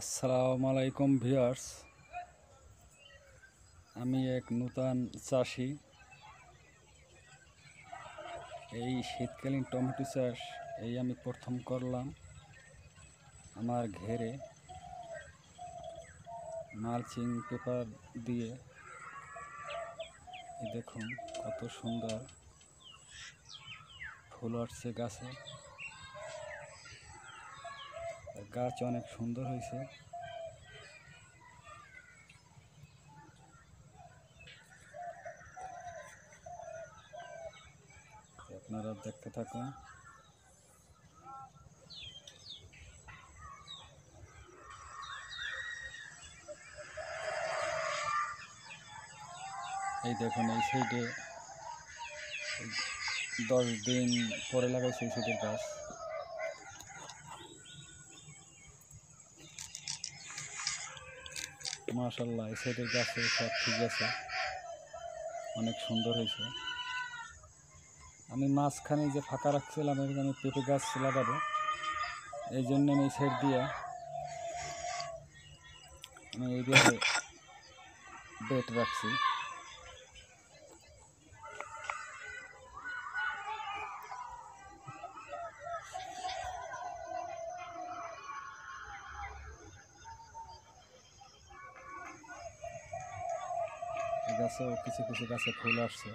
আসসালামু আলাইকুম ভিউয়ার্স। আমি এক নূতন চাষি। এই শীতকালীন টমেটো চাষ আমি প্রথম করলাম। আমার ঘেরে মালচিং পেপার দিয়ে দেখুন কত সুন্দর ফুল আসছে গাছে। গাছ অনেক সুন্দর হয়েছে। আপনারা দেখতে থাকুন। এই দেখুন এই সাইডে 10 দিন পরে লাগাইছে এই সাইডের গাছ। মাশাআল্লাহ, এই সাইডের গাছে সব ঠিক আছে, অনেক সুন্দর হয়েছে। আমি মাঝখানে যে ফাঁকা রাখছিলাম আমি পেঁপে গাছ লাগাবো, এই জন্য আমি এই সাইড দিয়ে আমি এইভাবে বেড রাখছি। এই গাছেও কিছু কিছু গাছে ফুল আসছে।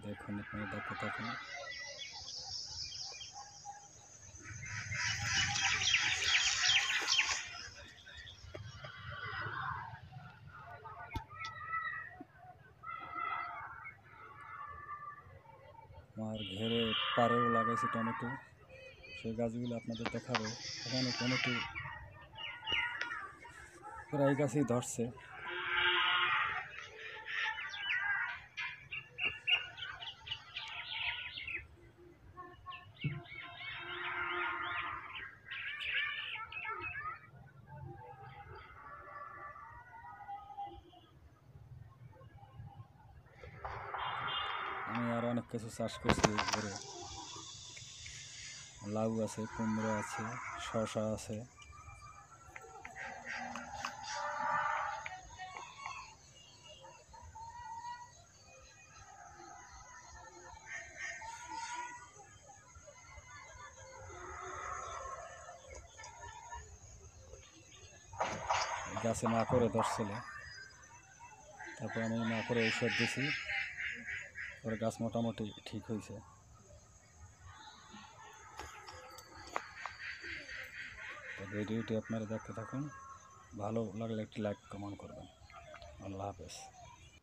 দেখুন, আপনারা দেখতে থাকুন। আমার ঘেরে পাড়েও লাগাইছি টমেটো, সেই গাছগুলো আপনাদের দেখাবো। এখানে টমেটো প্রায় গাছেই ধরছে। আমি আরও অনেক কিছু চাষ করছি ঘরে। লাউ আছে, কুমড়ো আছে, শসা আছে। গাছে মাকড়ে ধরছিল, তারপর আমি মাকড়ে ঔষধ দিছি, পরে গাছ মোটামুটি ঠিক হয়েছে। ভিডিওটি আপনারা দেখতে থাকুন। ভালো লাগলে একটি লাইক কমেন্ট করবেন। আল্লাহ হাফেজ।